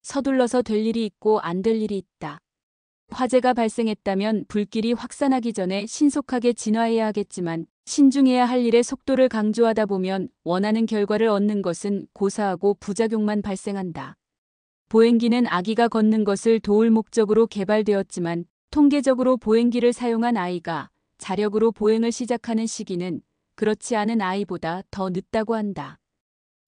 서둘러서 될 일이 있고 안 될 일이 있다. 화재가 발생했다면 불길이 확산하기 전에 신속하게 진화해야 하겠지만 신중해야 할 일의 속도를 강조하다 보면 원하는 결과를 얻는 것은 고사하고 부작용만 발생한다. 보행기는 아기가 걷는 것을 도울 목적으로 개발되었지만 통계적으로 보행기를 사용한 아이가 자력으로 보행을 시작하는 시기는 그렇지 않은 아이보다 더 늦다고 한다.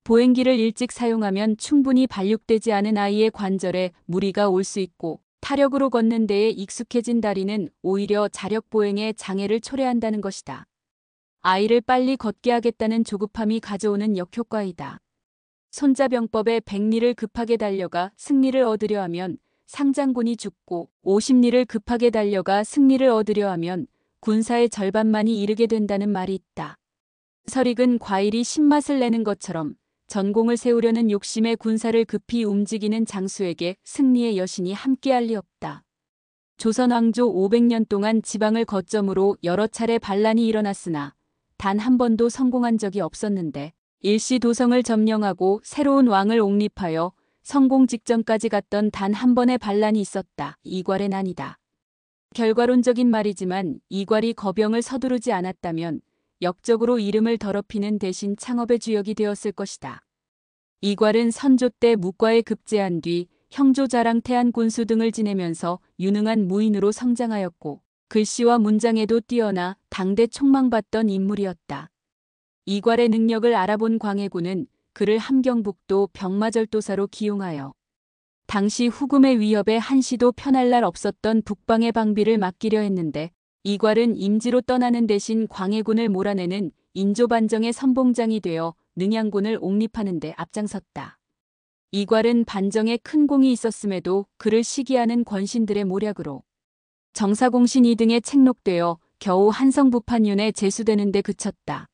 보행기를 일찍 사용하면 충분히 발육되지 않은 아이의 관절에 무리가 올 수 있고 타력으로 걷는 데에 익숙해진 다리는 오히려 자력 보행에 장애를 초래한다는 것이다. 아이를 빨리 걷게 하겠다는 조급함이 가져오는 역효과이다. 손자병법에 100리를 급하게 달려가 승리를 얻으려 하면 상장군이 죽고 50리를 급하게 달려가 승리를 얻으려 하면 군사의 절반만이 이르게 된다는 말이 있다. 설익은 과일이 신맛을 내는 것처럼 전공을 세우려는 욕심에 군사를 급히 움직이는 장수에게 승리의 여신이 함께할 리 없다. 조선 왕조 500년 동안 지방을 거점으로 여러 차례 반란이 일어났으나 단 한 번도 성공한 적이 없었는데 일시 도성을 점령하고 새로운 왕을 옹립하여 성공 직전까지 갔던 단 한 번의 반란이 있었다. 이괄의 난이다. 결과론적인 말이지만 이괄이 거병을 서두르지 않았다면 역적으로 이름을 더럽히는 대신 창업의 주역이 되었을 것이다. 이괄은 선조 때 묵과에 급제한 뒤 형조 자랑 태안 군수 등을 지내면서 유능한 무인으로 성장하였고 글씨와 문장에도 뛰어나 당대 촉망받던 인물이었다. 이괄의 능력을 알아본 광해군은 그를 함경북도 병마절도사로 기용하여 당시 후금의 위협에 한시도 편할 날 없었던 북방의 방비를 맡기려 했는데 이괄은 임지로 떠나는 대신 광해군을 몰아내는 인조반정의 선봉장이 되어 능양군을 옹립하는 데 앞장섰다. 이괄은 반정에 큰 공이 있었음에도 그를 시기하는 권신들의 모략으로 정사공신 2등에 책록되어 겨우 한성부판윤에 제수되는 데 그쳤다.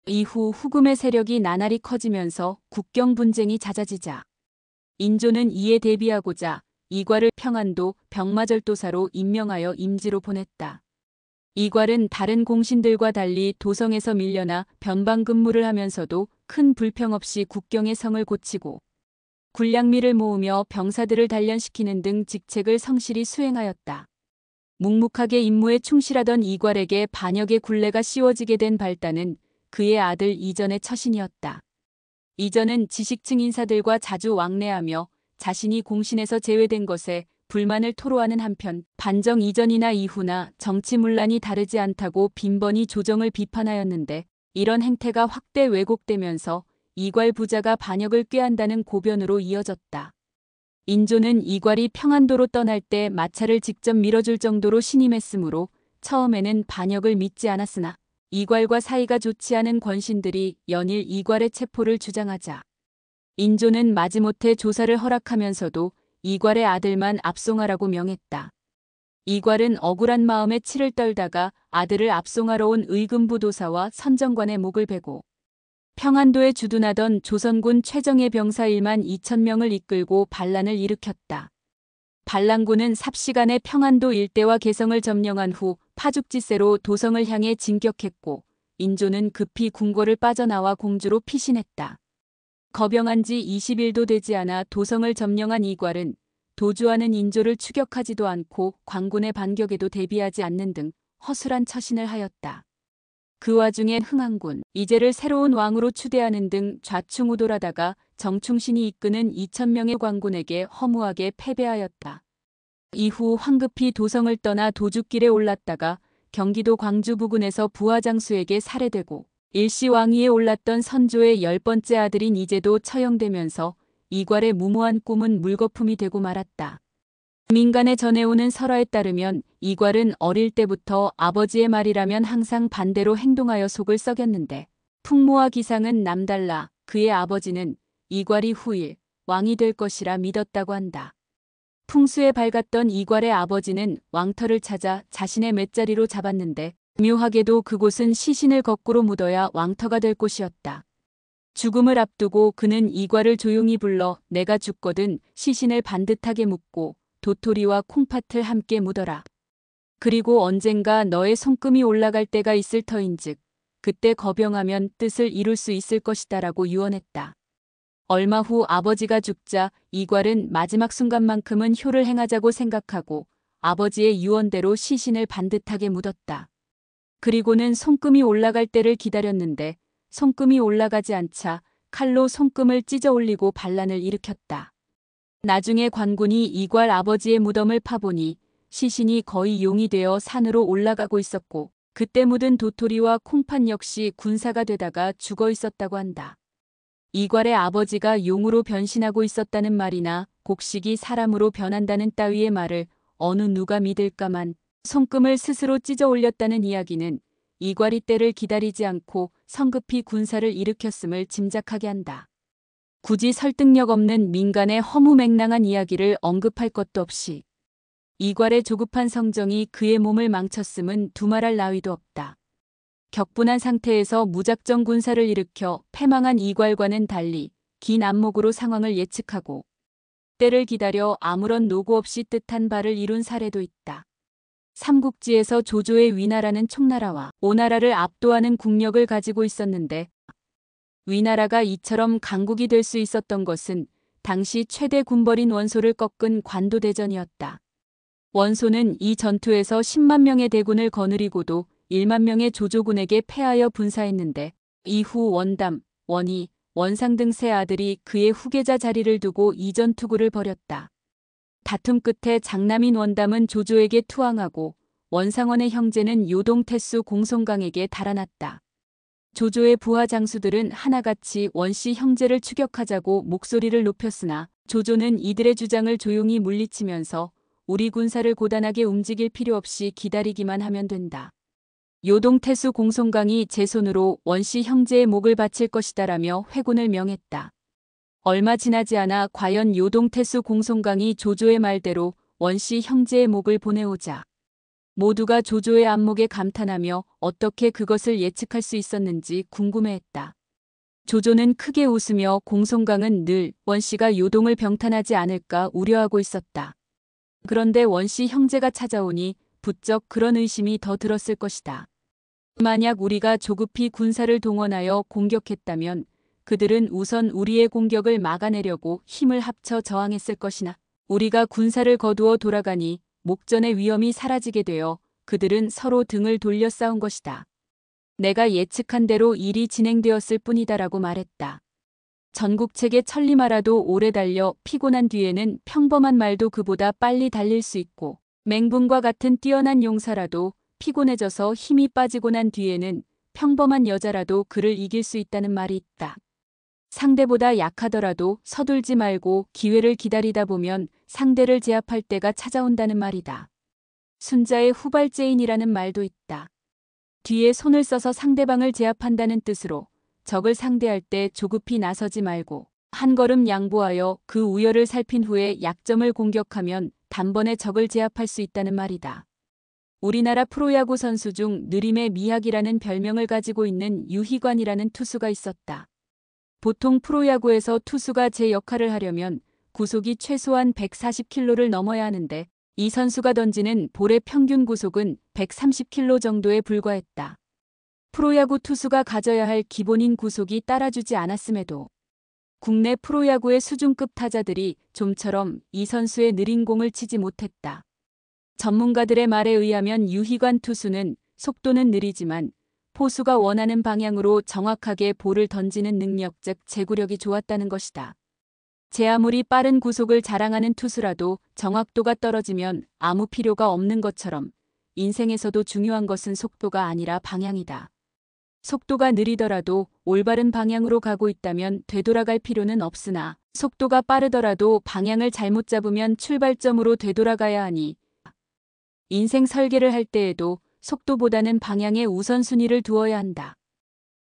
이후 후금의 세력이 나날이 커지면서 국경 분쟁이 잦아지자 인조는 이에 대비하고자 이괄을 평안도 병마절도사로 임명하여 임지로 보냈다. 이괄은 다른 공신들과 달리 도성에서 밀려나 변방 근무를 하면서도 큰 불평 없이 국경의 성을 고치고 군량미를 모으며 병사들을 단련시키는 등 직책을 성실히 수행하였다. 묵묵하게 임무에 충실하던 이괄에게 반역의 굴레가 씌워지게 된 발단은 그의 아들 이전의 처신이었다. 이전은 지식층 인사들과 자주 왕래하며 자신이 공신에서 제외된 것에 불만을 토로하는 한편 반정 이전이나 이후나 정치문란이 다르지 않다고 빈번히 조정을 비판하였는데 이런 행태가 확대 왜곡되면서 이괄 부자가 반역을 꾀한다는 고변으로 이어졌다. 인조는 이괄이 평안도로 떠날 때 마차를 직접 밀어줄 정도로 신임했으므로 처음에는 반역을 믿지 않았으나 이괄과 사이가 좋지 않은 권신들이 연일 이괄의 체포를 주장하자 인조는 마지못해 조사를 허락하면서도 이괄의 아들만 압송하라고 명했다. 이괄은 억울한 마음에 치를 떨다가 아들을 압송하러 온 의금부도사와 선정관의 목을 베고 평안도에 주둔하던 조선군 최정예 병사 1만 2천 명을 이끌고 반란을 일으켰다. 반란군은 삽시간에 평안도 일대와 개성을 점령한 후 파죽지세로 도성을 향해 진격했고 인조는 급히 궁궐을 빠져나와 공주로 피신했다. 거병한 지 20일도 되지 않아 도성을 점령한 이괄은 도주하는 인조를 추격하지도 않고 광군의 반격에도 대비하지 않는 등 허술한 처신을 하였다. 그 와중에 흥안군 이제를 새로운 왕으로 추대하는 등 좌충우돌하다가 정충신이 이끄는 2,000명의 광군에게 허무하게 패배하였다. 이후 황급히 도성을 떠나 도주길에 올랐다가 경기도 광주 부근에서 부하장수에게 살해되고 일시 왕위에 올랐던 선조의 10번째 아들인 이제도 처형되면서 이괄의 무모한 꿈은 물거품이 되고 말았다. 민간에 전해오는 설화에 따르면 이괄은 어릴 때부터 아버지의 말이라면 항상 반대로 행동하여 속을 썩였는데 풍모와 기상은 남달라 그의 아버지는 이괄이 후일 왕이 될 것이라 믿었다고 한다. 풍수에 밝았던 이괄의 아버지는 왕터를 찾아 자신의 맷자리로 잡았는데 묘하게도 그곳은 시신을 거꾸로 묻어야 왕터가 될 곳이었다. 죽음을 앞두고 그는 이괄을 조용히 불러 내가 죽거든 시신을 반듯하게 묻고 도토리와 콩팥을 함께 묻어라. 그리고 언젠가 너의 손금이 올라갈 때가 있을 터인즉 그때 거병하면 뜻을 이룰 수 있을 것이다 라고 유언했다. 얼마 후 아버지가 죽자 이괄은 마지막 순간만큼은 효를 행하자고 생각하고 아버지의 유언대로 시신을 반듯하게 묻었다. 그리고는 손금이 올라갈 때를 기다렸는데 손금이 올라가지 않자 칼로 손금을 찢어 올리고 반란을 일으켰다. 나중에 관군이 이괄 아버지의 무덤을 파보니 시신이 거의 용이 되어 산으로 올라가고 있었고 그때 묻은 도토리와 콩팥 역시 군사가 되다가 죽어 있었다고 한다. 이괄의 아버지가 용으로 변신하고 있었다는 말이나 곡식이 사람으로 변한다는 따위의 말을 어느 누가 믿을까만 손금을 스스로 찢어 올렸다는 이야기는 이괄이 때를 기다리지 않고 성급히 군사를 일으켰음을 짐작하게 한다. 굳이 설득력 없는 민간의 허무맹랑한 이야기를 언급할 것도 없이 이괄의 조급한 성정이 그의 몸을 망쳤음은 두말할 나위도 없다. 격분한 상태에서 무작정 군사를 일으켜 패망한 이괄과는 달리 긴 안목으로 상황을 예측하고 때를 기다려 아무런 노고 없이 뜻한 바를 이룬 사례도 있다. 삼국지에서 조조의 위나라는 총나라와 오나라를 압도하는 국력을 가지고 있었는데 위나라가 이처럼 강국이 될 수 있었던 것은 당시 최대 군벌인 원소를 꺾은 관도대전이었다. 원소는 이 전투에서 10만 명의 대군을 거느리고도 1만 명의 조조군에게 패하여 분사했는데 이후 원담, 원희, 원상 등 세 아들이 그의 후계자 자리를 두고 이전 투구를 벌였다. 다툼 끝에 장남인 원담은 조조에게 투항하고 원상원의 형제는 요동태수 공송강에게 달아났다. 조조의 부하 장수들은 하나같이 원씨 형제를 추격하자고 목소리를 높였으나 조조는 이들의 주장을 조용히 물리치면서 우리 군사를 고단하게 움직일 필요 없이 기다리기만 하면 된다. 요동태수 공송강이 제 손으로 원씨 형제의 목을 바칠 것이다라며 회군을 명했다. 얼마 지나지 않아 과연 요동태수 공송강이 조조의 말대로 원씨 형제의 목을 보내오자 모두가 조조의 안목에 감탄하며 어떻게 그것을 예측할 수 있었는지 궁금해했다. 조조는 크게 웃으며 공송강은 늘 원씨가 요동을 병탄하지 않을까 우려하고 있었다. 그런데 원씨 형제가 찾아오니 부쩍 그런 의심이 더 들었을 것이다. 만약 우리가 조급히 군사를 동원하여 공격했다면 그들은 우선 우리의 공격을 막아내려고 힘을 합쳐 저항했을 것이나 우리가 군사를 거두어 돌아가니 목전의 위험이 사라지게 되어 그들은 서로 등을 돌려 싸운 것이다. 내가 예측한 대로 일이 진행되었을 뿐이다라고 말했다. 전국책의 천리마라도 오래 달려 피곤한 뒤에는 평범한 말도 그보다 빨리 달릴 수 있고 맹분과 같은 뛰어난 용사라도 피곤해져서 힘이 빠지고 난 뒤에는 평범한 여자라도 그를 이길 수 있다는 말이 있다. 상대보다 약하더라도 서둘지 말고 기회를 기다리다 보면 상대를 제압할 때가 찾아온다는 말이다. 순자의 후발제인이라는 말도 있다. 뒤에 손을 써서 상대방을 제압한다는 뜻으로 적을 상대할 때 조급히 나서지 말고 한 걸음 양보하여 그 우열을 살핀 후에 약점을 공격하면 단번에 적을 제압할 수 있다는 말이다. 우리나라 프로야구 선수 중 느림의 미학이라는 별명을 가지고 있는 유희관이라는 투수가 있었다. 보통 프로야구에서 투수가 제 역할을 하려면 구속이 최소한 140km를 넘어야 하는데 이 선수가 던지는 볼의 평균 구속은 130km 정도에 불과했다. 프로야구 투수가 가져야 할 기본인 구속이 따라주지 않았음에도 국내 프로야구의 수준급 타자들이 좀처럼 이 선수의 느린 공을 치지 못했다. 전문가들의 말에 의하면 유희관 투수는 속도는 느리지만 포수가 원하는 방향으로 정확하게 볼을 던지는 능력 즉 제구력이 좋았다는 것이다. 제 아무리 빠른 구속을 자랑하는 투수라도 정확도가 떨어지면 아무 필요가 없는 것처럼 인생에서도 중요한 것은 속도가 아니라 방향이다. 속도가 느리더라도 올바른 방향으로 가고 있다면 되돌아갈 필요는 없으나 속도가 빠르더라도 방향을 잘못 잡으면 출발점으로 되돌아가야 하니 인생 설계를 할 때에도 속도보다는 방향에 우선순위를 두어야 한다.